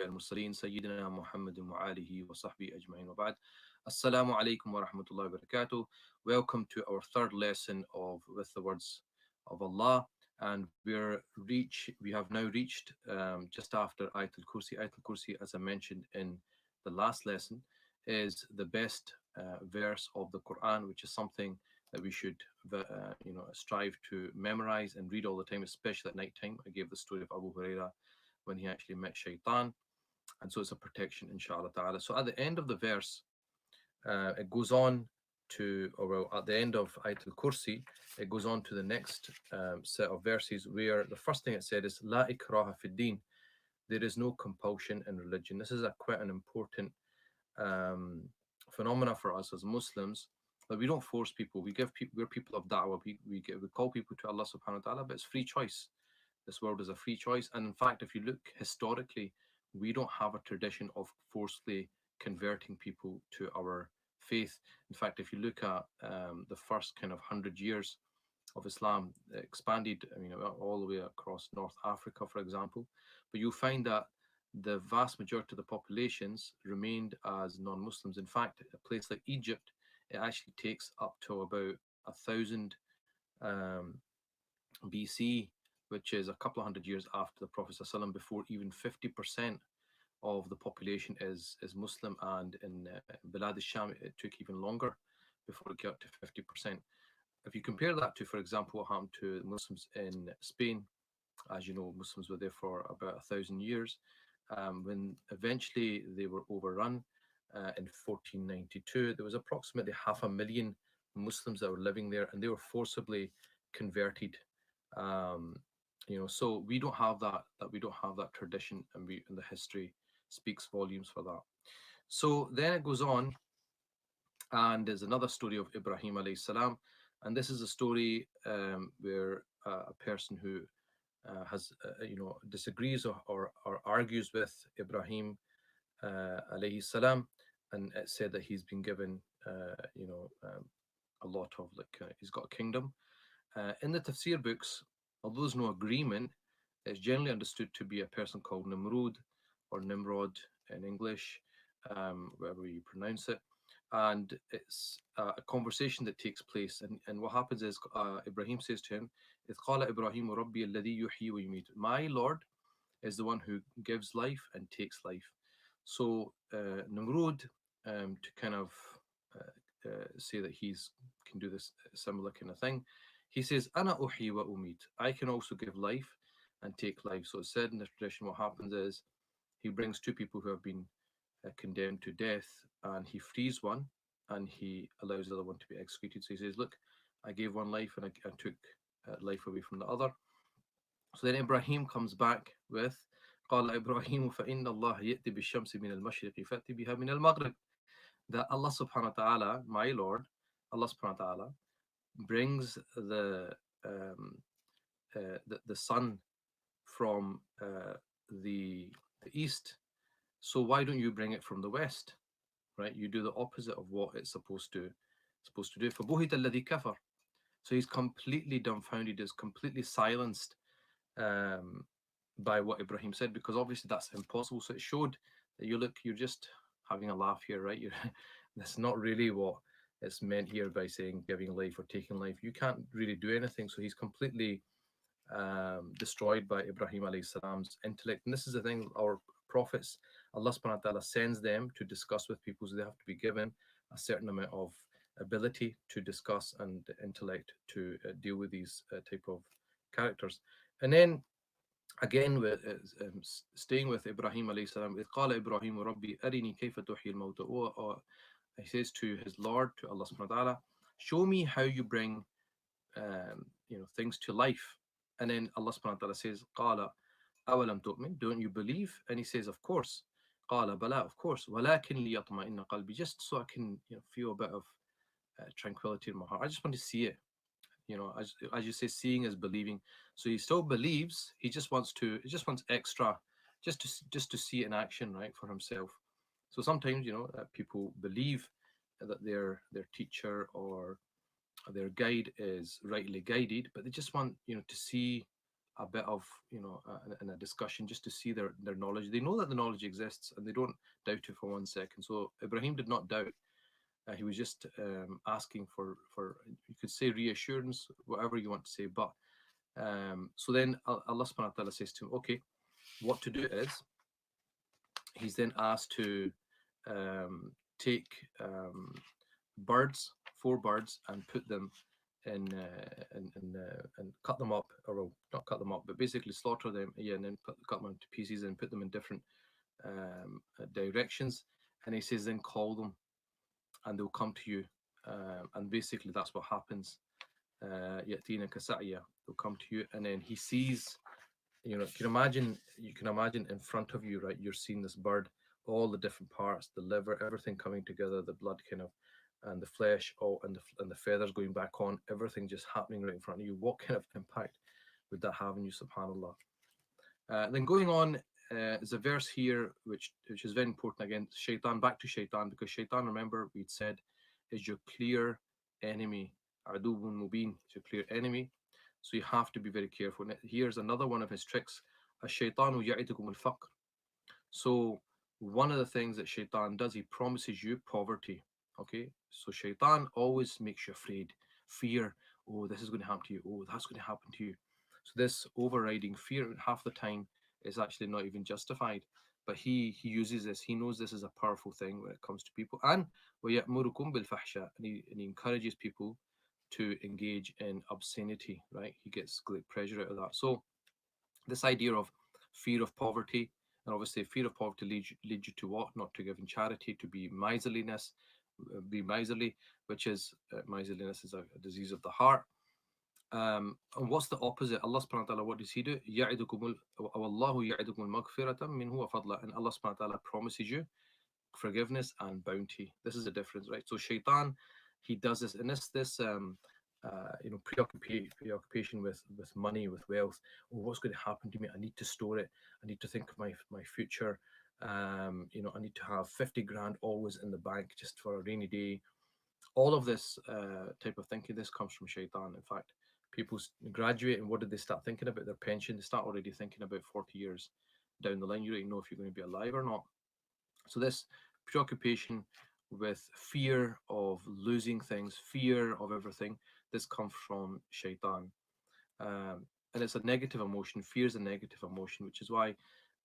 المرسلين سيدنا محمد وآله وصحبه أجمعين وبعد. Assalamu alaikum wa rahmatullahi wa barakatuh. Welcome to our third lesson of With the Words of Allah. And we have now reached just after Ayatul Kursi. Ayatul Kursi, as I mentioned in the last lesson, is the best verse of the Quran, which is something that we should strive to memorize and read all the time, especially at night time. I gave the story of Abu Huraira when he actually met Shaitan, and so it's a protection, inshallah ta'ala. So at the end of the verse, it goes on to, or well, at the end of Ayatul Kursi, it goes on to the next set of verses, where the first thing it said is La ikraha fid din. There is no compulsion in religion. This is quite an important phenomena for us as Muslims, that we don't force people. We're people of da'wah. We call people to Allah subhanahu wa ta'ala, but it's free choice. This world is a free choice. And in fact, if you look historically, we don't have a tradition of forcefully converting people to our faith. In fact, if you look at the first kind of 100 years of Islam, expanded, all the way across North Africa, for example, but you'll find that the vast majority of the populations remained as non-Muslims. In fact, a place like Egypt, it actually takes up to about 1000 BC, which is a couple of hundred years after the Prophet ﷺ, before even 50% of the population is Muslim. And in Bilad al-Sham, it took even longer before it got to 50%. If you compare that to, for example, what happened to Muslims in Spain, as you know, Muslims were there for about 1,000 years. When eventually they were overrun in 1492, there was approximately 500,000 Muslims that were living there, and they were forcibly converted. So we don't have that tradition, and the history speaks volumes for that. So then it goes on, and there's another story of Ibrahim alayhi salam, and this is a story where a person who disagrees or argues with Ibrahim alayhi salam, and it said that he's been given a lot of he's got a kingdom. In the tafsir books, although there's no agreement, it's generally understood to be a person called Nimrod or Nimrod in English, wherever you pronounce it. And it's a conversation that takes place. And what happens is Ibrahim says to him, إِذْ قَالَ إِبْرَاهِيمُ رَبِّي الَّذِي يُحْيِي وَيُمِيتُ. My Lord is the one who gives life and takes life. So Nimrod, to kind of say that he's can do this similar kind of thing, he says, Ana uhi wa umit. I can also give life and take life. So it's said in the tradition, what happens is he brings two people who have been condemned to death, and he frees one and he allows the other one to be executed. So he says, look, I gave one life and I took life away from the other. So then Ibrahim comes back with قال إبراهيم فإن الله يأتي بالشمس من المشرق فأتي بها من المغرب. That Allah subhanahu wa ta'ala, my Lord, Allah subhanahu wa ta'ala, brings the sun from the east. So why don't you bring it from the west? Right? You do the opposite of what it's supposed to do. فَبُهِتَ الَّذِي كَفَرَ. So he's completely dumbfounded, is completely silenced by what Ibrahim said, because obviously that's impossible. So it showed that you're just having a laugh here, right? That's not really what it's meant here by saying giving life or taking life. You can't really do anything. So he's completely destroyed by Ibrahim alayhi salam's intellect. And this is the thing, our prophets, Allah subhanahu wa ta'ala sends them to discuss with people, so they have to be given a certain amount of ability to discuss and intellect to deal with these type of characters. And then again, with staying with Ibrahim alayhi salam, إِذْ قَالَ إِبْرَاهِيمُ رَبِّي أَرِنِي كَيْفَ تُحْيِي الْمَوْتَى. He says to his Lord, to Allah subhanahu wa ta'ala, show me how you bring things to life. And then Allah subhanahu wa ta'ala says, قَالَ أَوَلَمْ تُؤْمِنْ. Don't you believe? And he says, of course. قَالَ بَلَا, of course. وَلَكِنْ لِيَطْمَئِنَّ قَلْبِي. Just so I can feel a bit of tranquility in my heart. I just want to see it. As you say, seeing is believing. So he still believes. He just wants extra, just to see it in action, right, for himself. So sometimes people believe that their teacher or their guide is rightly guided, but they just want to see a bit of, in a discussion, just to see their knowledge. They know that the knowledge exists and they don't doubt it for 1 second. So Ibrahim did not doubt. He was just asking for, you could say, reassurance, whatever you want to say. But so then Allah subhanahu wa ta'ala says to him, okay, what to do is, he's then asked to take birds, 4 birds, and put them and cut them up, or well, not cut them up, but basically slaughter them, yeah, and then cut them into pieces and put them in different directions. And he says, then call them, and they'll come to you. And basically, that's what happens. Yatina kasa'ya, they'll come to you, and then he sees. You can imagine in front of you, right? You're seeing this bird, all the different parts, the liver, everything coming together, the blood kind of, and the flesh, all, and the feathers going back on, everything just happening right in front of you. What kind of impact would that have on you, subhanallah? Then going on, is a verse here which is very important again. Shaitan, back to shaitan, because shaitan, remember, we'd said, is your clear enemy. Adubun mubin, is your clear enemy. So you have to be very careful. Here's another one of his tricks. Ash-shaytanu ya'idukum al-faqr. So one of the things that shaitan does, he promises you poverty. Okay, so shaitan always makes you afraid, fear. Oh, this is going to happen to you. Oh, that's going to happen to you. So this overriding fear, half the time, is actually not even justified. But he uses this. He knows this is a powerful thing when it comes to people. And وَيَأْمُرُكُمْ بِالْفَحْشَاءِ, and he encourages people to engage in obscenity, right? He gets great pleasure out of that. So this idea of fear of poverty, and obviously fear of poverty leads you to what? Not to give in charity, to be miserliness, be miserly, which is miserliness is a disease of the heart. And what's the opposite? Allah subhanahu wa ta'ala, what does he do? يَعِدُكُمُ وَاللَّهُ يَعِدُكُمُ الْمَغْفِرَةَ مِنْهُ وَفَضْلًا, and Allah subhanahu wa ta'ala promises you forgiveness and bounty. This is the difference, right? So shaitan, he does this, and preoccupation with money, with wealth. Oh, what's going to happen to me? I need to store it. I need to think of my future. I need to have 50 grand always in the bank just for a rainy day. All of this type of thinking, this comes from shaitan. In fact, people graduate, and what did they start thinking about? Their pension. They start already thinking about 40 years down the line. You don't even know if you're going to be alive or not. So this preoccupation with fear of losing things, fear of everything, this comes from shaitan. And it's a negative emotion. Fear is a negative emotion, which is why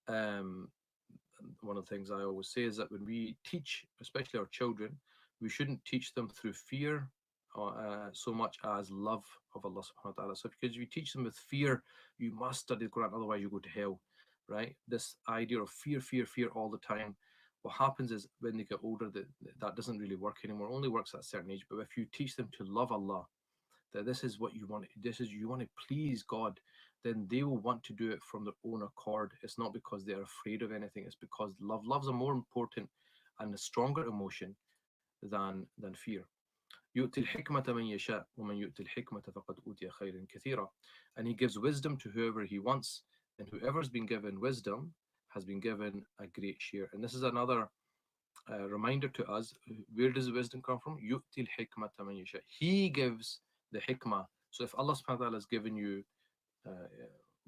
one of the things I always say is that when we teach, especially our children, we shouldn't teach them through fear so much as love of Allah subhanahu wa ta'ala. So because you teach them with fear, you must study the Quran, otherwise you go to hell, right? This idea of fear, fear, fear all the time. What happens is when they get older, that doesn't really work anymore. It only works at a certain age. But if you teach them to love Allah, that this is what you want, you want to please God, then they will want to do it from their own accord. It's not because they're afraid of anything. It's because love's a more important and a stronger emotion than fear. يؤتي الحكمة من يشاء ومن يؤتي الحكمة فقد أوتي خيرا كثيرا. And he gives wisdom to whoever he wants, and whoever's been given wisdom has been given a great share. And this is another reminder to us, where does the wisdom come from? يؤتي الحكمة من يشاء. He gives the hikmah. So if Allah subhanahu wa ta'ala has given you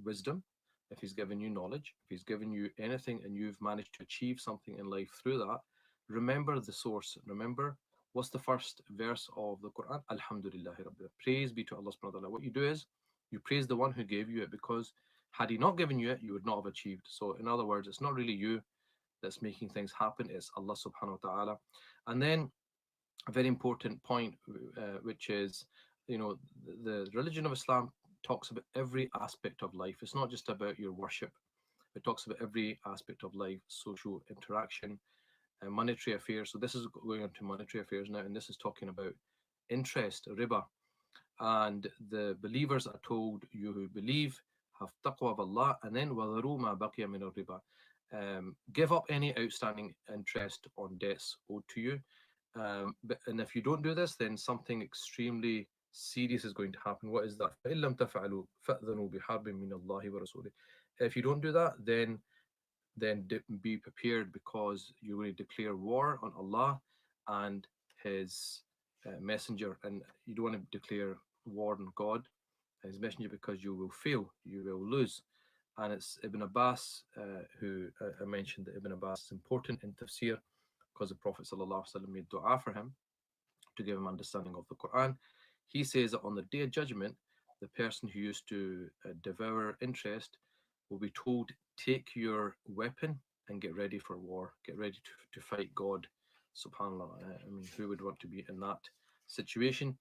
wisdom, if he's given you knowledge, if he's given you anything, and you've managed to achieve something in life through that, remember the source. Remember, what's the first verse of the Quran? Alhamdulillahi Rabbil. Praise be to Allah subhanahu wa ta'ala. What you do is you praise the one who gave you it, because had he not given you it, you would not have achieved. So in other words, it's not really you that's making things happen, it's Allah subhanahu wa ta'ala. And then a very important point, which is, the religion of Islam talks about every aspect of life. It's not just about your worship. It talks about every aspect of life, social interaction, monetary affairs. So this is going on to monetary affairs now, and this is talking about interest, riba. And the believers are told, you who believe, have taqwa of Allah, and then وَذَرُوا مَا بَقِيَ مِنَ الرِّبَا. Give up any outstanding interest on debts owed to you. And if you don't do this, then something extremely serious is going to happen. What is that? فَإِن لَمْ تَفْعَلُوا فَأْذَنُوا بِحَرْبٍ مِّنَ اللَّهِ وَرَسُولِهِ. If you don't do that, then be prepared, because you're going to declare war on Allah and his messenger. And you don't want to declare war on God His messenger, because you will fail, you will lose. And it's Ibn Abbas who I mentioned that Ibn Abbas is important in tafsir because the Prophet ﷺ made dua for him to give him understanding of the Quran. He says that on the day of judgment, the person who used to devour interest will be told, take your weapon and get ready for war, get ready to fight God. SubhanAllah. I mean, who would want to be in that situation?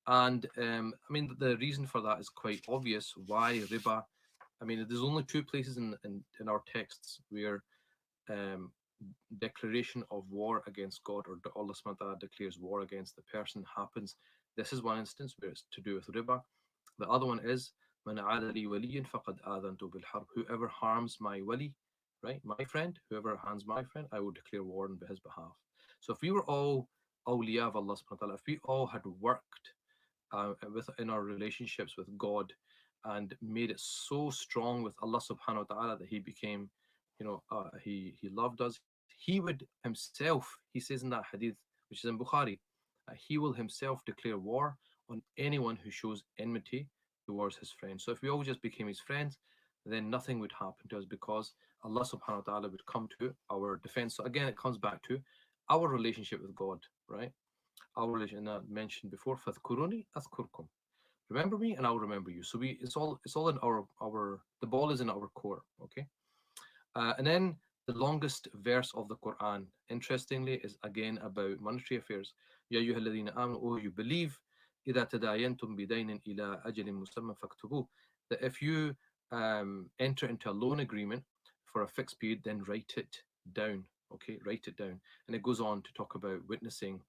And I mean, the reason for that is quite obvious. Why riba? I mean, there's only two places in our texts where um, declaration of war against God or Allah subhanahu wa ta'ala declares war against the person happens. This is one instance where it's to do with riba. The other one is من عاد لي وليا فقد آذنت بالحرب. Whoever harms my wali, right, my friend, whoever harms my friend, I will declare war on his behalf. So if we were all awliya of Allah subhanahu wa ta'ala, if we all had worked in our relationships with God and made it so strong with Allah subhanahu wa ta'ala that he became, he loved us, he would himself, he says in that hadith, which is in Bukhari, he will himself declare war on anyone who shows enmity towards his friends. So if we all just became his friends, then nothing would happen to us because Allah subhanahu wa ta'ala would come to our defense. So again, it comes back to our relationship with God, right? Our religion that mentioned before, فَاذْكُرُونِي أَذْكُرْكُمْ. Remember me and I'll remember you. So it's all in our the ball is in our core, okay? And then the longest verse of the Quran, interestingly, is again about monetary affairs. يَا أَيُّهَا الَّذِينَ آمَنُوا, oh, you believe, إِذَا تَدَايَنْتُمْ بِدَيْنٍ إِلَىٰ أَجَلٍ مُسَمًّى فَاكْتُبُوهُ, that if you enter into a loan agreement for a fixed period, then write it down, okay? Write it down. And it goes on to talk about witnessing,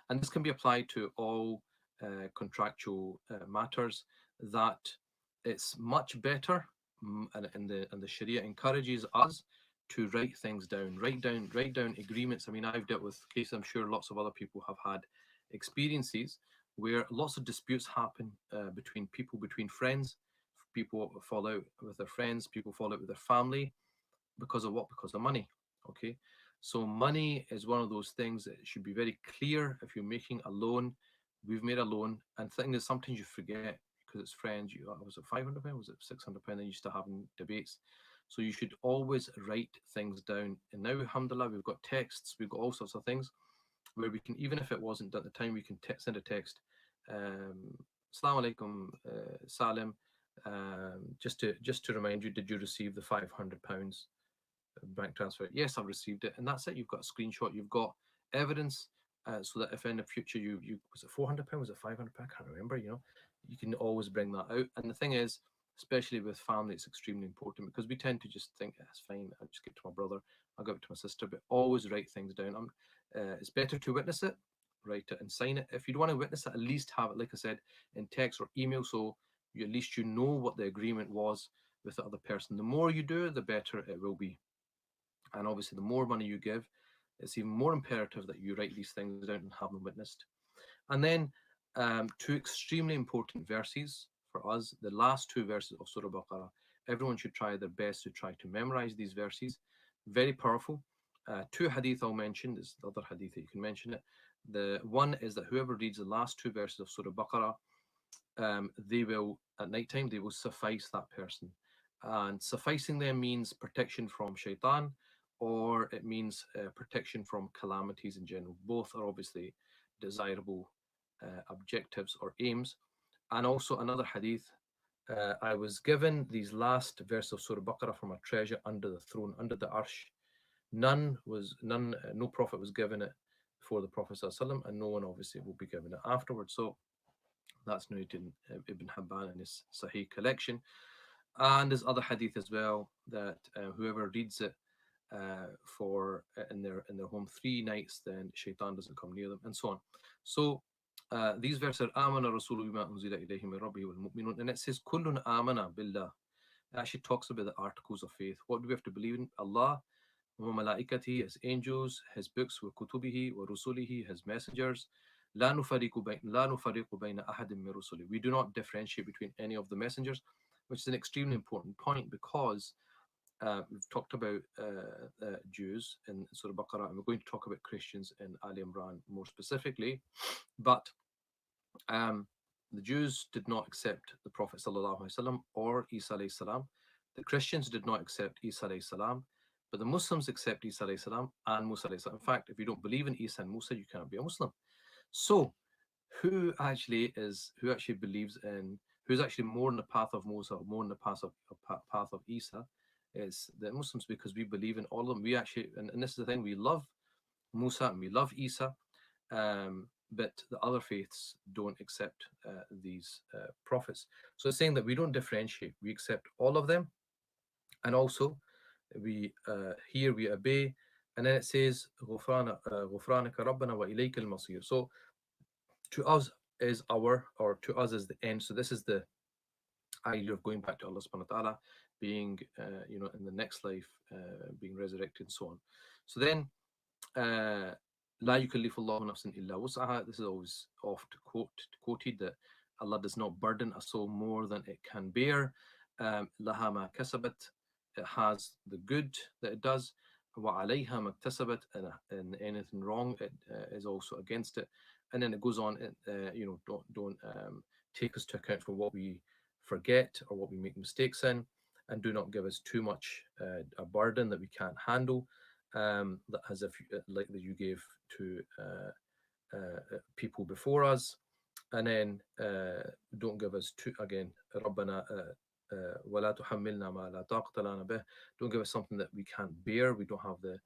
and this can be applied to all contractual matters, that it's much better, and the Sharia encourages us to write things down, write down agreements. I mean, I've dealt with cases, I'm sure lots of other people have had experiences where lots of disputes happen between people, between friends. People fall out with their friends, people fall out with their family, because of what? Because of money. Okay. So money is one of those things that should be very clear. If you're making a loan, we've made a loan, and thing is sometimes you forget because it's friends. Was it £500? Was it £600? They used to having debates. So you should always write things down. And now, alhamdulillah, we've got texts, we've got all sorts of things where we can, even if it wasn't at the time, we can send a text. Assalamu alaikum, Salim. Just to remind you, did you receive the £500 bank transfer? Yes, I've received it, and that's it. You've got a screenshot, you've got evidence, so that if in the future you was it £400, was it £500? I can't remember. You can always bring that out. And the thing is, especially with family, it's extremely important because we tend to just think, that's fine, I'll just give it to my brother, I'll give it to my sister, but always write things down. It's better to witness it, write it and sign it. If you don't want to witness it, at least have it, like I said, in text or email, so at least you know what the agreement was with the other person. The more you do, the better it will be. And obviously, the more money you give, it's even more imperative that you write these things down and have them witnessed. And then two extremely important verses for us, the last two verses of Surah Baqarah. Everyone should try their best to try to memorize these verses. Very powerful. Two hadith I'll mention. There's the other hadith that you can mention it. The one is that whoever reads the last two verses of Surah Baqarah, they will, at night time, they will suffice that person. And sufficing them means protection from shaitan, or it means protection from calamities in general. Both are obviously desirable objectives or aims. And also another hadith, I was given these last verses of Surah Baqarah from a treasure under the throne, under the arsh. No prophet was given it before the Prophet ﷺ, and no one obviously will be given it afterwards. So that's narrated in Ibn Hibban in his Sahih collection. And there's other hadith as well that whoever reads it in their home 3 nights, then shaitan doesn't come near them, and so on. So these verses are Amana Rasulu bima unzila ilayhi min rabbihi wal mu'minun, and it says Kullun amana billah. It actually talks about the articles of faith. What do we have to believe in? Allah, wa malaikatihi, his angels, his books, wa kutubihi, wa rusulihi, his messengers. La nufariqu bayna ahadin min rusuli. We do not differentiate between any of the messengers, which is an extremely important point because we've talked about Jews in Surah Baqarah, and we're going to talk about Christians in Al-Imran more specifically. But the Jews did not accept the Prophet sallallahu alaihi wasallam or Isa alayhi salam. The Christians did not accept Isa alayhi salam, but the Muslims accept Isa alayhi salam and Musa alayhi salam. In fact, if you don't believe in Isa and Musa, you cannot be a Muslim. So, who actually believes in, who's actually more in the path of Musa, or more in the path of Isa, is the Muslims, because we believe in all of them. We actually, and this is the thing, we love Musa and we love Isa, but the other faiths don't accept these prophets. So it's saying that we don't differentiate; we accept all of them, and also we here we obey. And then it says, غفرانك ربنا وإليك المصير. So to us is our, or to us is the end. So this is the idea of going back to Allah subhanahu wa ta'ala, being in the next life, being resurrected and so on. So then لا يكلف الله نفسا إلا وسعها. This is always oft quoted, that Allah does not burden a soul more than it can bear. لها ما كسبت, it has the good that it does. وعليها ما اكتسبت, and anything wrong it is also against it. And then it goes on, don't take us to account for what we forget or what we make mistakes in, and do not give us too much a burden that we can't handle, that as if like that you gave to people before us. And then don't give us too, again, ربنا ولا تحملنا ما لا طاقة لنا به, don't give us something that we can't bear, we don't have the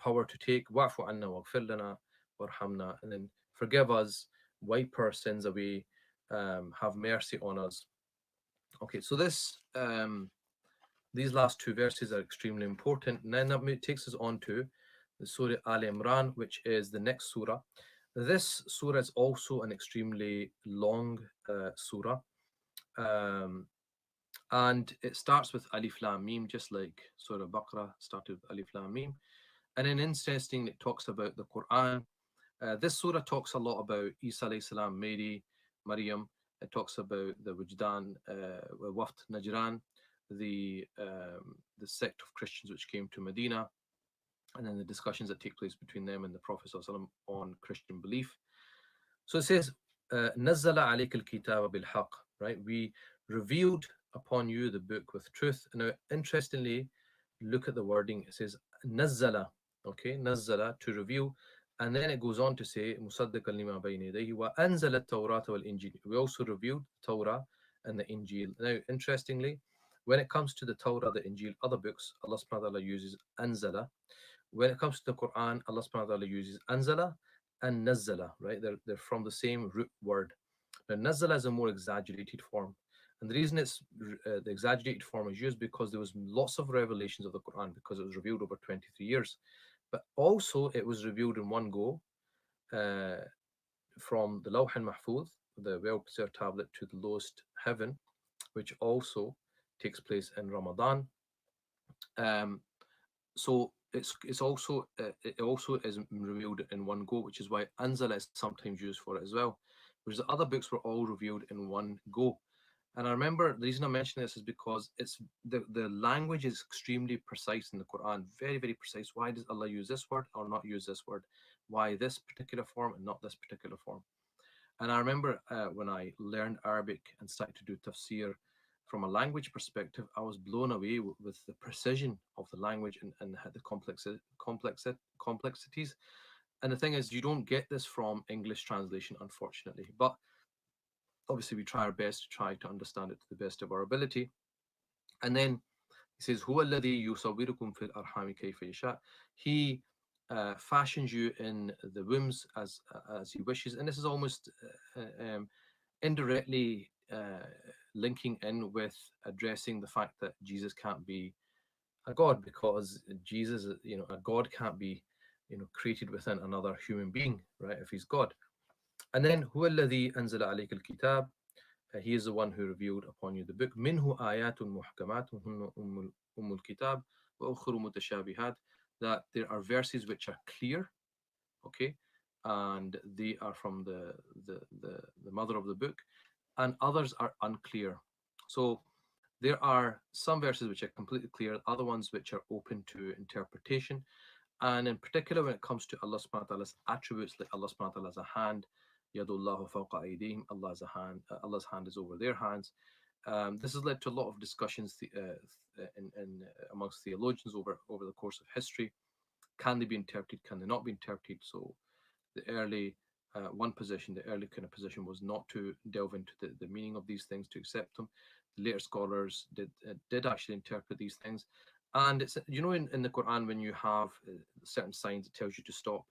power to take. واعف عنا واغفر لنا وارحمنا, and then forgive us, wipe our sins away, have mercy on us. Okay, so this these last two verses are extremely important, and then that takes us on to the Surah Al-Imran, which is the next surah. This surah is also an extremely long surah, and it starts with Alif Lam Mim, just like Surah Al-Baqarah started with Alif Lam Mim. And then interesting, it talks about the Quran. This surah talks a lot about Isa alayhi salam, Maryam. It talks about the Wujdan, Waft Najran, the sect of Christians which came to Medina, and then the discussions that take place between them and the Prophet ﷺ on Christian belief. So it says, نزل عليك الكتاب بالحق, right? We revealed upon you the book with truth. Now, interestingly, look at the wording. It says نزل, okay, نزل, to reveal. And then it goes on to say, مصدقا لما بين يديه وأنزل التوراة والإنجيل. We also revealed Torah and the Injil. Now, interestingly, when it comes to the Torah, the Injil, other books, Allah subhanahu wa ta'ala uses anzala. When it comes to the Quran, Allah subhanahu wa ta'ala uses anzala and nazzala, right? They're from the same root word. Now, nazzala is a more exaggerated form. And the reason it's the exaggerated form is used because there was lots of revelations of the Quran, because it was revealed over 23 years. But also it was revealed in one go, from the Lawh al-Mahfuz, the well-preserved tablet, to the lowest heaven, which also takes place in Ramadan. So it also is revealed in one go, which is why anzala is sometimes used for it as well. Whereas the other books were all revealed in one go. And I remember the reason I mention this is because it's the language is extremely precise in the Quran, very, very precise. Why does Allah use this word or not use this word? Why this particular form and not this particular form? And I remember when I learned Arabic and started to do tafsir from a language perspective, I was blown away with the precision of the language and the complexities. And the thing is, you don't get this from English translation, unfortunately. But obviously, we try our best to try to understand it to the best of our ability. And then he says, هو الذي يصوركم في الأرحام كيف يشاء. He fashions you in the wombs as he wishes. And this is almost indirectly linking in with addressing the fact that Jesus can't be a God, because Jesus, a God can't be, created within another human being, right? If he's God. And then هو الذي أنزل عليك الكتاب. He is the one who revealed upon you the book. منه آيات محكمات هن أم الكتاب وأخر متشابهات. That there are verses which are clear, okay, and they are from the mother of the book, and others are unclear. So there are some verses which are completely clear, other ones which are open to interpretation. And in particular, when it comes to Allah subhanahu wa ta'ala's attributes, like Allah subhanahu wa ta'ala has a hand, Yadullahu fawqa aydihim. Allah's hand is over their hands. This has led to a lot of discussions amongst theologians over the course of history. Can they be interpreted? Can they not be interpreted? So the early the early kind of position was not to delve into the meaning of these things, to accept them. The later scholars did actually interpret these things. And it's, in the Quran, when you have certain signs, it tells you to stop.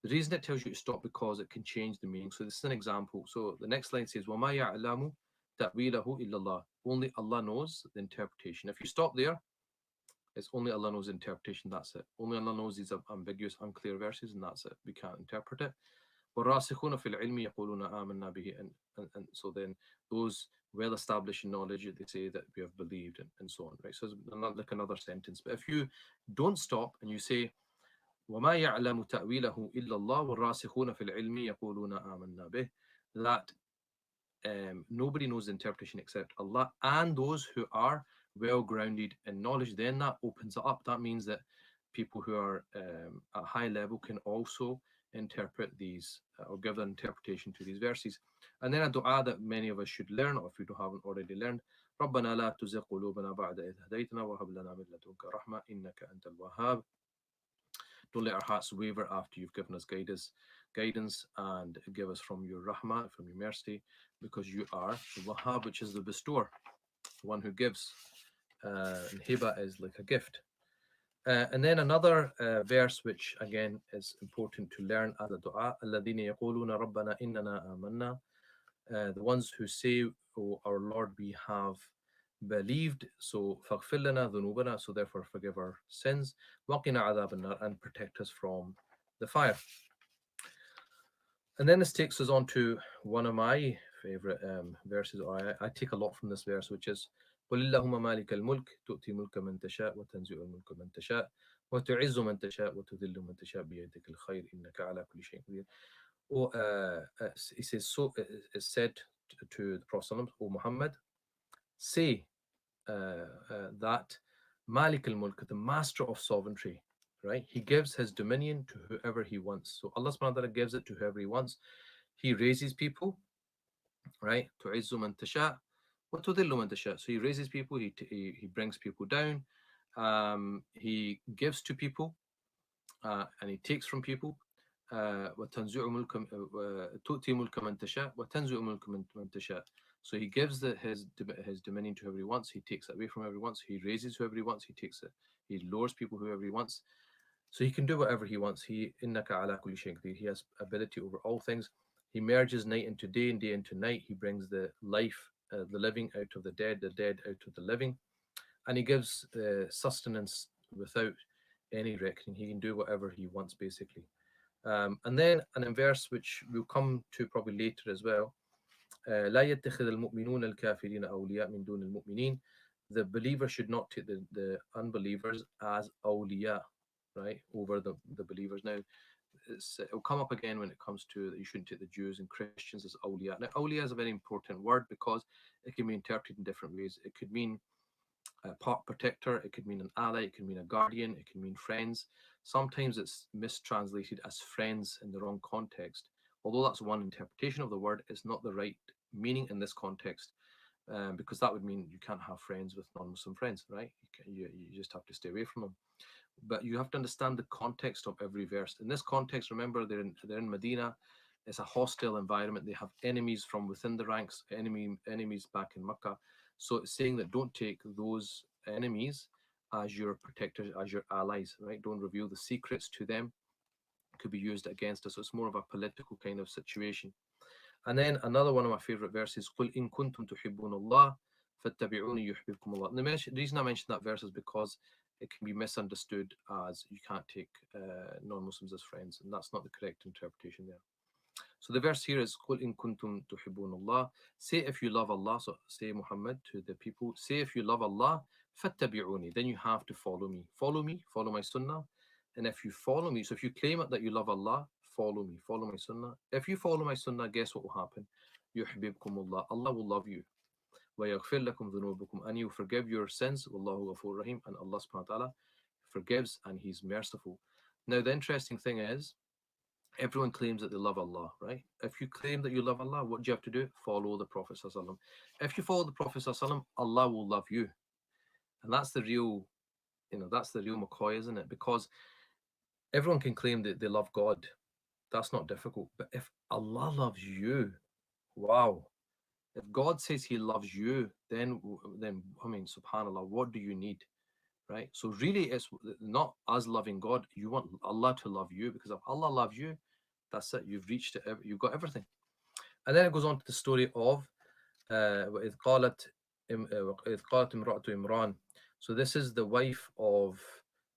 The reason it tells you to stop because it can change the meaning. So this is an example. So the next line says, وَمَا يَعْلَمُ تَأْوِيلَهُ إِلَّا اللَّهُ. Only Allah knows the interpretation. If you stop there, it's only Allah knows the interpretation, that's it. Only Allah knows these ambiguous, unclear verses, and that's it. We can't interpret it. وَالرَّاسِخُونَ فِي الْعِلْمِ يَقُولُونَ آمَنَّا بِهِ. And so then those well established in knowledge, they say that we have believed, and so on, right? So it's not like another sentence. But if you don't stop and you say, وَمَا يَعْلَمُ تَأْوِيلَهُ إِلَّا اللَّهُ وَالرَّاسِخُونَ فِي الْعِلْمِ يَقُولُونَ آمَنَّا بِهِ, that nobody knows the interpretation except Allah and those who are well grounded in knowledge. Then that opens it up. That means that people who are at high level can also interpret these or give an interpretation to these verses. And then a dua that many of us should learn, or if you haven't already learned, ربنا لا تزغ قلوبنا بعد إذ هديتنا وهب لنا من لدنك رحمة إنك أنت الوهاب. Don't let our hearts waver after you've given us guidance, and give us from your rahmah, from your mercy, because you are the Wahhab, which is the bestower, the one who gives. And hiba is like a gift. And then another verse, which again is important to learn as a dua, الَّذِينَ يَقُولُونَ رَبَّنَا إِنَّنَا آمَنَّا. The ones who say, "Oh, our Lord, we have believed, so فَاغْفِرْ لَنَا ذُنُوبَنَا," so therefore forgive our sins, وَقِنَا عَذَابَ النَّارِ, and protect us from the fire. And then this takes us on to one of my favorite verses. I take a lot from this verse, which is قل اللهم مالك الملك تؤتي ملك من تشاء وتنزع الملك من تشاء وتعز من تشاء وتذل من تشاء بيدك الخير إنك على كل شيء قدير. He says, so it said to the Prophet, O Muhammad, say that Malik al-Mulk, the master of sovereignty, right? He gives his dominion to whoever he wants. So Allah subhanahu wa ta'ala gives it to whoever he wants. He raises people, right? تُعِزُّ مَن تَشَاءُ وَتُذِلُّ مَن تَشَاءُ. So he raises people, he brings people down, he gives to people, and he takes from people. وتنزع ملك تؤتي ملك من تشاء وتنزع ملك من تشاء. So he gives his dominion to whoever he wants. He takes it away from whoever he wants. He raises whoever he wants. He takes it. He lowers people whoever he wants. So he can do whatever he wants. إنك على كل شيء قدير. He has ability over all things. He merges night into day and day into night. He brings the living out of the dead out of the living, and he gives sustenance without any reckoning. He can do whatever he wants, basically. And then an verse which we'll come to probably later as well. لا يتخذ المؤمنون الكافرين أولياء من دون المؤمنين. The believer should not take the unbelievers as awliya, right, over the believers. Now, it'll come up again when it comes to that you shouldn't take the Jews and Christians as awliya. Now, awliya is a very important word because it can be interpreted in different ways. It could mean a part protector, it could mean an ally, it could mean a guardian, it can mean friends. Sometimes it's mistranslated as friends in the wrong context. Although that's one interpretation of the word, it's not the right meaning in this context, because that would mean you can't have friends with non-Muslim friends, right? You just have to stay away from them. But you have to understand the context of every verse. In this context, remember, they're in Medina. It's a hostile environment. They have enemies from within the ranks, enemies back in Makkah. So it's saying that don't take those enemies as your protectors, as your allies, right? Don't reveal the secrets to them. It could be used against us. So it's more of a political kind of situation. And then another one of my favorite verses, قُلْ إِن كُنْتُمْ تُحِبُّونَ اللَّهَ فَاتَّبِعُونِي يُحْبِبْكُمُ اللَّهُ. The reason I mentioned that verse is because it can be misunderstood as you can't take non-Muslims as friends, and that's not the correct interpretation there. So the verse here is قُلْ إِن كُنْتُمْ تُحِبُّونَ اللَّهَ. Say if you love Allah, so say Muhammad to the people, say if you love Allah, فَاتَّبِعُونِي, then you have to follow me. Follow my sunnah. And if you follow me, so if you claim that you love Allah, follow me, follow my sunnah. If you follow my sunnah, guess what will happen? يُحْبِبْكُمُ اللَّهُ, Allah will love you. وَيَغْفِرْ لَكُمْ ذُنُوبُكُمْ, and He will forgive your sins. وَاللَّهُ غَفُورٌ رَحِيمٌ, and Allah subhanahu wa ta'ala forgives and He's merciful. Now the interesting thing is, Everyone claims that they love Allah, right? If you claim that you love Allah, what do you have to do? Follow the Prophet ﷺ. If you follow the Prophet ﷺ, Allah will love you. And that's the real, that's the real McCoy, isn't it? Because everyone can claim that they love God. That's not difficult. But if Allah loves you, wow. If God says He loves you, then I mean, Subhanallah, what do you need, right? So really, it's not us loving God. You want Allah to love you, because if Allah loves you, that's it. You've reached it. You've got everything. And then it goes on to the story of وإذ قالت وإذ قالت امرأة إمران. So this is the wife of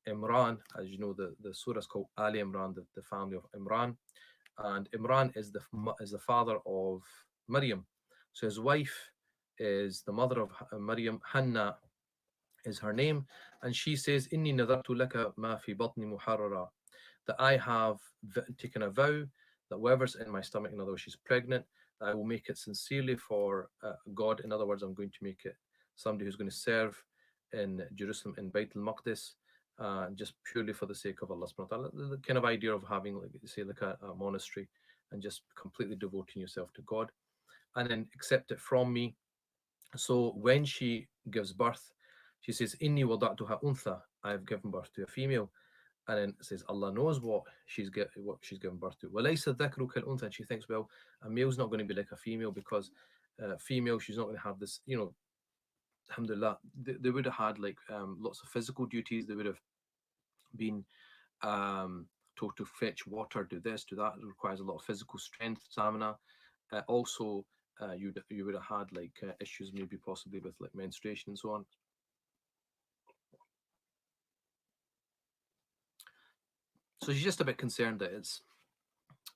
Imran. As you know, the surah is called Ali Imran, the family of Imran. And Imran is the father of Maryam. So his wife is the mother of Maryam. Hannah is her name, and she says, "Inni nadartu laka ma fi batni muharrara," that I have taken a vow that whatever's in my stomach, in other words, she's pregnant, that I will make it sincerely for God. In other words, I'm going to make it somebody who's going to serve in Jerusalem in Beit al-Maqdis, just purely for the sake of Allah subhanahu wa ta'ala. The kind of idea of having, like, say, like a monastery and just completely devoting yourself to God, and then accept it from me. So when she gives birth, she says, "Inni wada'tuha untha," I have given birth to a female. And then it says Allah knows what she's given birth to. وَلَيْسَ الذَّكْرُ كَالْأُنثَى. And she thinks, well, a male's not going to be like a female, because female, she's not going to have this, alhamdulillah, they would have had like lots of physical duties. They would have been told to fetch water, do this, do that. It requires a lot of physical strength, stamina. Also, you would have had like issues, maybe possibly with like menstruation and so on. So she's just a bit concerned that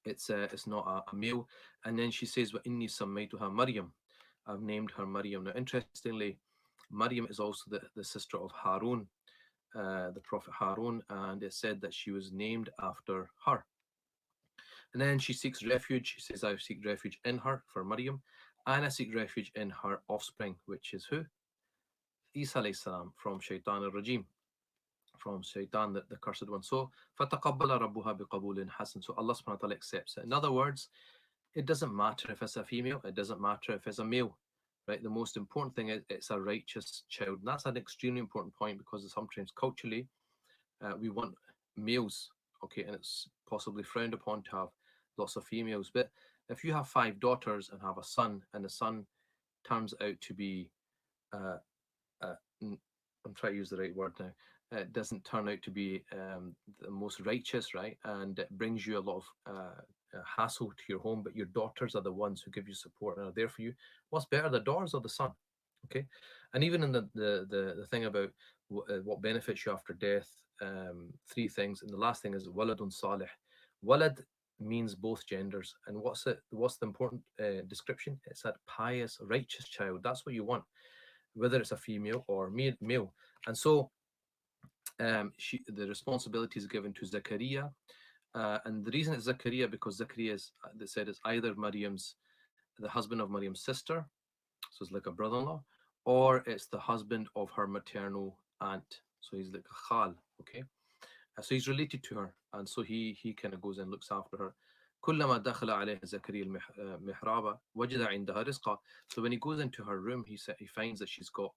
it's not a male. And then she says, "Wa inni sammaytuha Maryam." I've named her Maryam. Now, interestingly, Maryam is also the sister of Harun, the Prophet Harun, and it's said that she was named after her. And then she seeks refuge. She says, "I seek refuge in her," for Maryam, and I seek refuge in her offspring, which is who? Isa alayhi salam, from Shaitan al-Rajim, from Shaitan, the cursed one. So, فَتَقَبَّلَ رَبُّهَا بِقَبُولٍ حَسَنٍ. So Allah subhanahu wa ta'ala accepts it. In other words, it doesn't matter if it's a female, it doesn't matter if it's a male, right? The most important thing is it's a righteous child. And that's an extremely important point, because sometimes culturally we want males, okay, and it's possibly frowned upon to have lots of females. But if you have 5 daughters and have a son, and the son turns out to be uh, uh, I'm trying to use the right word now. It doesn't turn out to be the most righteous, right? And it brings you a lot of hassle to your home, but your daughters are the ones who give you support and are there for you. What's better, the daughters or the son? Okay. And even in the thing about what benefits you after death, 3 things. And the last thing is waladun salih. Walad means both genders. And what's the important description? It's that pious, righteous child. That's what you want, whether it's a female or male. And so the responsibility is given to Zakaria. And the reason it's Zakaria, because Zakaria is, they said, is either the husband of Maryam's sister, so it's like a brother-in-law, or it's the husband of her maternal aunt. So he's like a khal, okay? So he's related to her. And so he kind of goes and looks after her. كلما دخل عليها زكريا المحراب وجد عندها رزقا. So when he goes into her room, he finds that she's got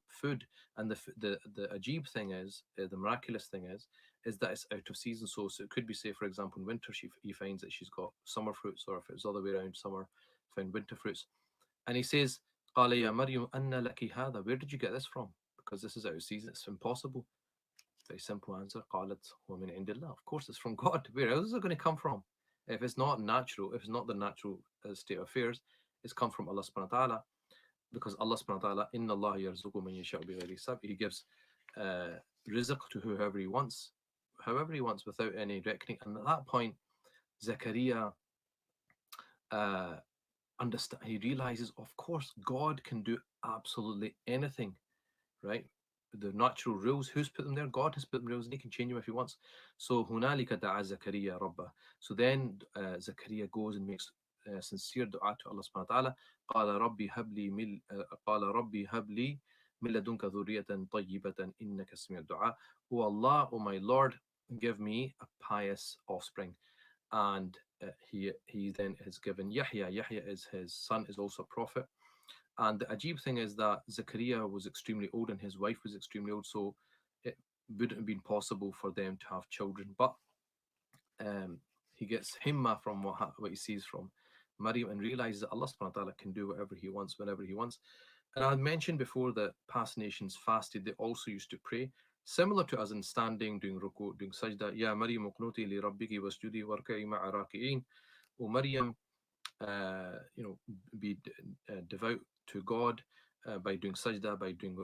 food. And the ajib thing is, the miraculous thing is that it's out of season. So it could be, say, for example, in winter, he finds that she's got summer fruits, or if it's the other way around, summer find winter fruits. And he says, قال يا مريم أن لك هذا. Where did you get this from? Because this is out of season. It's impossible. Very simple answer. قالت هو من عند الله. Of course, it's from God. Where else is it going to come from? If it's not natural, if it's not the natural state of affairs, it's come from Allah subhanahu wa ta'ala, because Allah subhanahu wa ta'ala, inna Allah yarzuqu man yasha'u bighayri hisab. He gives rizq to whoever he wants, however he wants, without any reckoning. And at that point, Zakaria he realizes, of course, God can do absolutely anything, right? The natural rules, who's put them there? God has put them rules, and he can change them if he wants. So هنالك دعا زكريا ربه. So then Zakaria goes and makes sincere dua to Allah subhanahu wa ta'ala. قال ربي هب لي قال ربي هب لي من لدنك ذرية طيبة إنك سميع الدعاء. Oh Allah, oh my Lord, give me a pious offspring. and he then is given Yahya. Yahya is his son, is also a prophet. And the ajib thing is that Zakaria was extremely old and his wife was extremely old, so it wouldn't have been possible for them to have children. But um, he gets himma from what he sees from Maryam and realizes that Allah subhanahu wa ta'ala can do whatever he wants, whenever he wants. And I mentioned before that past nations fasted, they also used to pray, similar to us in standing, doing ruku, doing sajda. Ya Maryam uqnuti li rabbiki wasjudi warka'i ma'a raki'in. O Maryam, be devout to God by doing sajda, by doing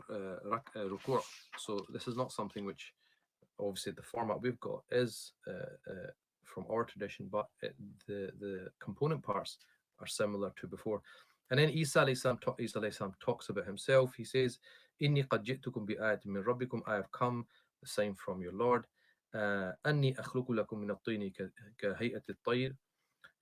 ruku'. So this is not something which, obviously, the format we've got is from our tradition, but the component parts are similar to before. And then Isa alayhi salam, talks about himself. He says, "Inni qad ji'tukum bi ayatin min rabbikum." I have come, the sign from your Lord. أني أخلق لكم من الطين كهيئة الطير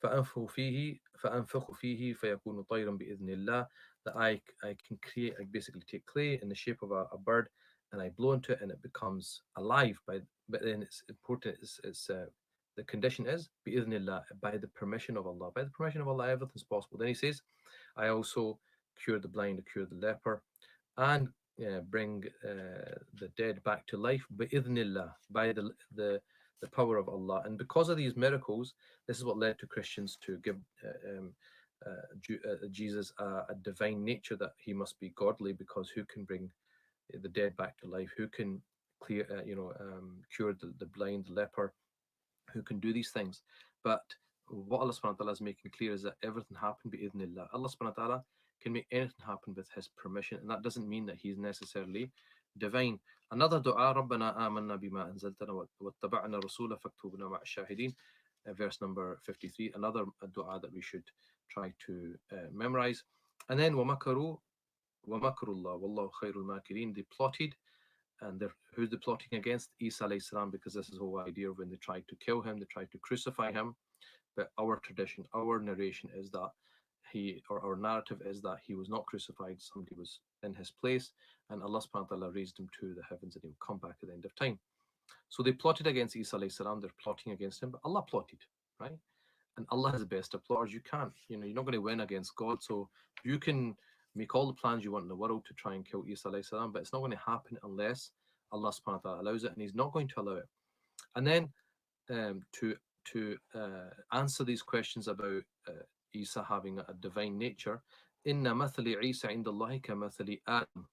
فأنفخ فيه فيكون طيرا بإذن الله. That I can create, I basically take clay in the shape of a bird and I blow into it and it becomes alive. But then it's important, the condition is بإذن الله, by the permission of Allah. By the permission of Allah, everything's possible. Then he says, I also cure the blind, cure the leper, and bring the dead back to life بإذن الله, by the power of Allah. And because of these miracles, this is what led to Christians to give Jesus a divine nature, that he must be godly, because who can bring the dead back to life? Who can cure the blind, the leper? Who can do these things? But what Allah subhanahu wa ta'ala is making clear is that everything happened bi-idhnillah. Allah subhanahu wa ta'ala can make anything happen with his permission, and that doesn't mean that he's necessarily divine. Another dua, رَبَّنَا آمَنَّا بِمَا أَنزَلْتَنَا وَاتَّبَعْنَا الرَّسُولَ فَاكْتُبْنَا مَعَ الشَّاهِدِينَ, verse number 53, another dua that we should try to memorize. And then وَمَكَرُوا وَمَكْرُ اللَّهِ وَاللَّهُ خَيْرُ الْمَاكِرِينَ. They plotted, and who's they plotting against? Isa alayhi salam, because this is the whole idea of when they tried to kill him, they tried to crucify him. But our tradition, our narration is that our narrative is that he was not crucified, somebody was in his place, and Allah subhanahu wa ta'ala raised him to the heavens and he will come back at the end of time. So they plotted against Isa alayhi salam, they're plotting against him, but Allah plotted, right? And Allah is the best of plotters. You can't, you're not going to win against God. So you can make all the plans you want in the world to try and kill Isa alayhi salam, but it's not going to happen unless Allah subhanahu wa ta'ala allows it, and he's not going to allow it. And then to answer these questions about Isa having a divine nature, inna mathali Isa indallahi ka mathali Adam.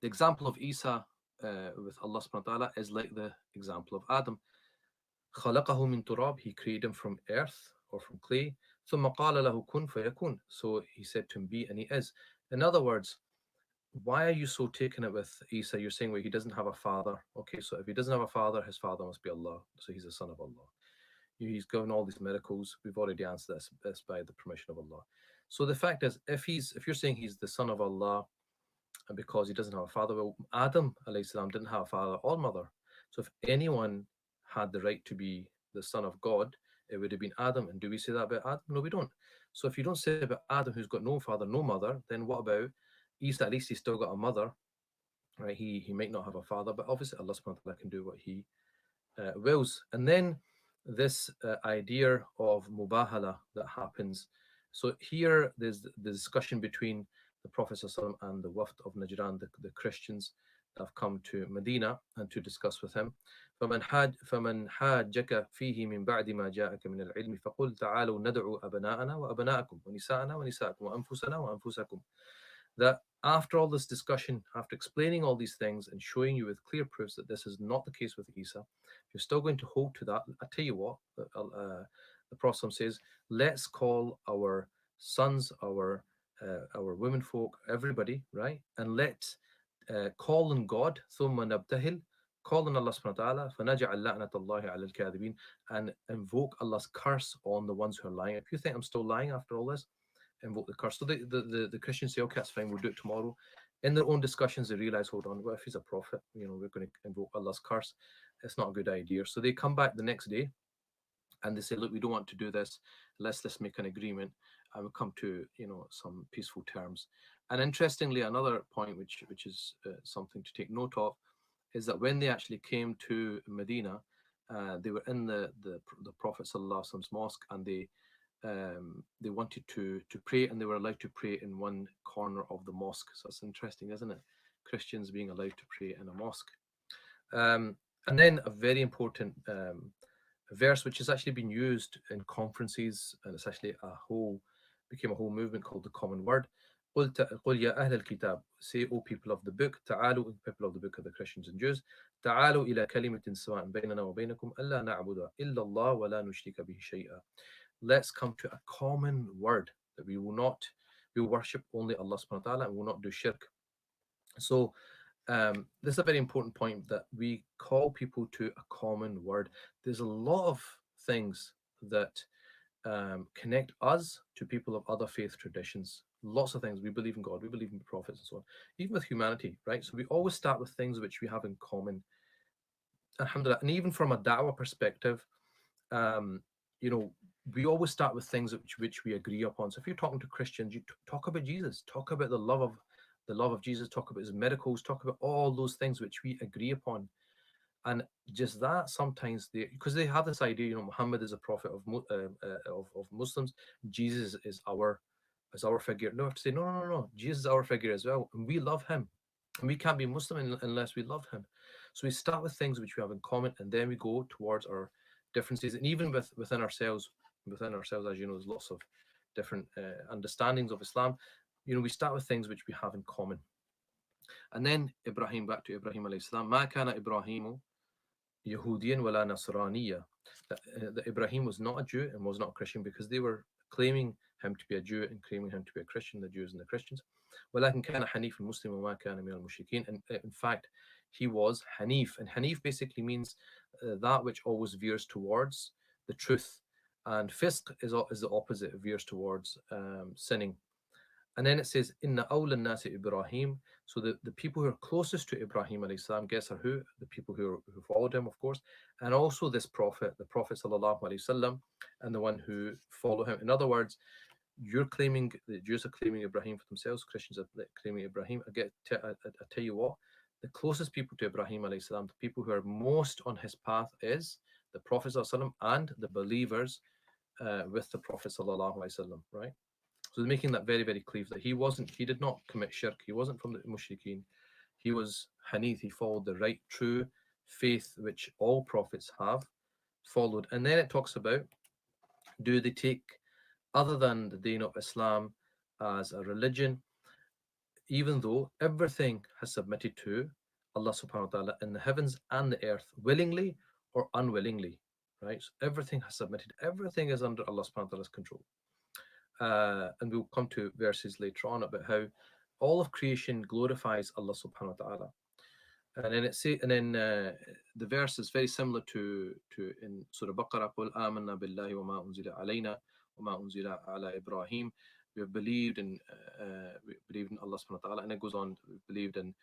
The example of Isa with Allah subhanahu wa ta'ala is like the example of Adam. خلقه من تراب, he created him from earth or from clay. ثم قال له كن فيكون, so he said to him be, and he is. In other words, why are you so taken it with Isa? You're saying, well, he doesn't have a father. Okay, so if he doesn't have a father, his father must be Allah, so he's a son of Allah. He's given all these miracles. We've already answered this by the permission of Allah. So the fact is, if you're saying he's the son of Allah and because he doesn't have a father, well, Adam alayhi salam didn't have a father or mother. So if anyone had the right to be the son of God, it would have been Adam. And do we say that about Adam? No, we don't. So if you don't say about Adam, who's got no father, no mother, then what about Isa? At least he's still got a mother, right? He might not have a father, but obviously Allah subhanahu wa ta'ala can do what he wills. And then this idea of Mubahala that happens. So here there's the discussion between the Prophet and the Wafd of Najran, the Christians that have come to Medina and to discuss with him. فمن حاجك فيه من بعد ما جاءك من العلم فقل تعالوا ندعو أبناءنا وأبناءكم ونساءنا ونساءكم وأنفسنا وأنفسكم. That after all this discussion, after explaining all these things and showing you with clear proofs that this is not the case with Isa, if you're still going to hold to that, I tell you what, the Prophet says, let's call our sons, our womenfolk, everybody, right? And let's call on God, ثم نبتهل, call on Allah subhanahu wa ta'ala, فنجعل لعنة الله على الكاذبين, and invoke Allah's curse on the ones who are lying. If you think I'm still lying after all this, invoke the curse. So the Christians say, okay, that's fine, we'll do it tomorrow. In their own discussions, they realize, hold on, what if he's a prophet? We're going to invoke Allah's curse. It's not a good idea. So they come back the next day and they say, look, we don't want to do this. Let's make an agreement and we'll come to some peaceful terms. And interestingly, another point which is something to take note of is that when they actually came to Medina, They were in the Prophet Sallallahu Alaihi Wasallam's mosque, and they wanted to pray, and they were allowed to pray in one corner of the mosque. So it's interesting, isn't it? Christians being allowed to pray in a mosque. And then a very important verse, which has actually been used in conferences, and it's actually became a whole movement called the Common Word. قل يا أهل الكتاب, say, O people of the book, تعالوا, people of the book of the Christians and Jews, تعالوا إلى كلمة سواء بيننا وبينكم ألا نعبد إلا الله ولا نشرك به شيئا. Let's come to a common word that we will worship only Allah subhanahu wa ta'ala, and will not do shirk. So this is a very important point, that we call people to a common word. There's a lot of things that connect us to people of other faith traditions. Lots of things. We believe in God, we believe in prophets, and so on. Even with humanity, right? So we always start with things which we have in common. Alhamdulillah. And even from a da'wah perspective, um, you know, we always start with things which we agree upon. So if you're talking to Christians, you talk about Jesus, talk about the love of Jesus, talk about his miracles, talk about all those things which we agree upon. And just that, sometimes because they have this idea, Muhammad is a prophet of Muslims, Jesus is our figure. No, I have to say, no, no, no, no. Jesus is our figure as well, and we love him, and we can't be Muslim unless we love him. So we start with things which we have in common, and then we go towards our differences, and even within ourselves, as you know, there's lots of different understandings of Islam. We start with things which we have in common. And then Ibrahim, back to Ibrahim alayhi salam, ما كان إبراهيم يهوديا ولا نصرانيا. That Ibrahim was not a Jew and was not a Christian, because they were claiming him to be a Jew and claiming him to be a Christian, the Jews and the Christians. ولكن كان حنيفا مسلما وما كان من المشركين. And in fact, he was Hanif, and Hanif basically means that which always veers towards the truth, and fisq is the opposite, it veers towards sinning. And then it says, Inna awla nasi Ibrahim. So the people who are closest to Ibrahim alayhi salam, guess are who? The people who followed him, of course, and also this prophet, the Prophet sallallahu alayhi wasallam, and the one who follow him. In other words, the Jews are claiming Ibrahim for themselves, Christians are claiming Ibrahim. I tell you what, the closest people to Ibrahim alayhi salam, the people who are most on his path, is the Prophet sallallahu alayhi wasallam and the believers with the Prophet sallallahu alayhi wasallam, right? So they're making that very, very clear, that he did not commit shirk. He wasn't from the mushrikeen. He was Hanif. He followed the right, true faith which all prophets have followed. And then it talks about, do they take other than the deen of Islam as a religion, even though everything has submitted to Allah subhanahu wa ta'ala in the heavens and the earth, willingly or unwillingly, right? So everything has submitted. Everything is under Allah subhanahu wa ta'ala's control. And we'll come to verses later on about how all of creation glorifies Allah subhanahu wa ta'ala. The verse is very similar to in Surah Baqarah, قُلْ آمَنَّا بِاللَّهِ وَمَا أُنزِلَ عَلَيْنَا وَمَا أُنزِلَ عَلَى إِبْرَاهِيمَ. We have believed in Allah subhanahu wa ta'ala, and it goes on, we believed in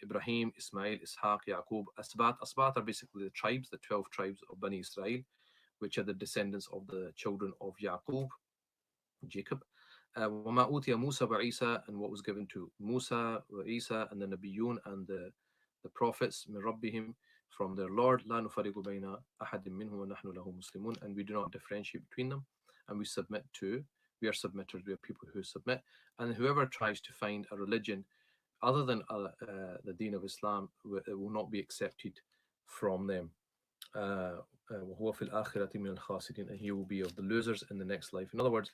Ibrahim, Ismail, Ishaq, Yaqub, Asbat. Asbat are basically the tribes, the 12 tribes of Bani Israel, which are the descendants of the children of Yaqub, Jacob. وَمَا أُوتِيَ مُوسَى وَعِيسَى, and what was given to Musa, Isa, and the Nabiyun, and the prophets, مِن رَبِّهِمْ, from their Lord, لَا نُفَرِّقُ بَيْنَ أَحَدٍ مِّنْهُ وَنَحْنُ لَهُ مُسْلِمُونَ, and we do not differentiate between them, and we are submitters, we are people who submit. And whoever tries to find a religion other than the deen of Islam, it will not be accepted from them. وَهُوَ فِي الْآخِرَةِ مِنَ الْخَاسِرِينَ, and he will be of the losers in the next life. In other words,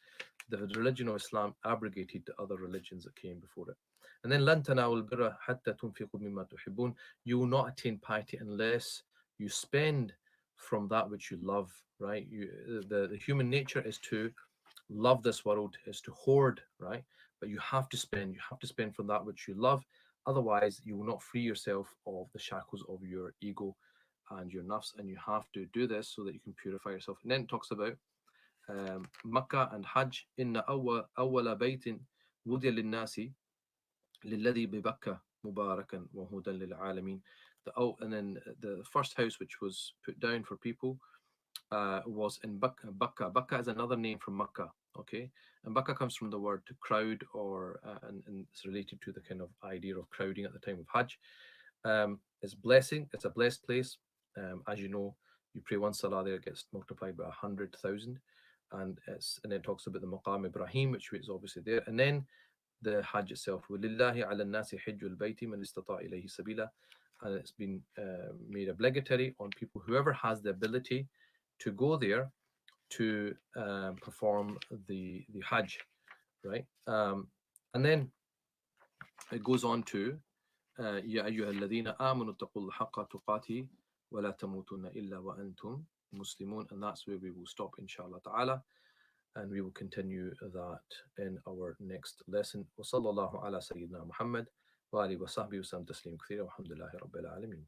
the religion of Islam abrogated the other religions that came before it. And then لَن تَنَالُوا الْبِرَّ حَتَّى تُنْفِقُوا مِمَّا تُحِبُّونَ. You will not attain piety unless you spend from that which you love, right? The human nature is to love this world, is to hoard, right? But you have to spend from that which you love. Otherwise, you will not free yourself of the shackles of your ego and your nafs, and you have to do this so that you can purify yourself. And then it talks about Makkah and Hajj. Inna awwala baytin wudiya linnasi lilladhi bibakka mubarakan wa hudan lil alamin. And then the first house which was put down for people was in Bakka. Bakka is another name from Makkah. Okay, and Bakka comes from the word to crowd, or and it's related to the kind of idea of crowding at the time of Hajj. It's blessing. It's a blessed place. As you know, You pray one salah there, it gets multiplied by 100,000. And then it talks about the Maqam Ibrahim, which is obviously there. And then the Hajj itself. وَلِلَّهِ عَلَى النَّاسِ حِجُّ الْبَيْتِ مَنِ اسْتَطَاعَ إِلَيْهِ سَبِيلًا. And it's been made obligatory on people, whoever has the ability to go there to perform the Hajj, right? And then it goes on to يا أيها الذين آمنوا اتقوا الله حق تقاته ولا تموتن إلا وأنتم مسلمون. And that's where we will stop, inshallah ta'ala, and we will continue that in our next lesson. وصلى الله على سيدنا محمد وآله وصحبه وسلم تسليما كثيرا والحمد لله رب العالمين.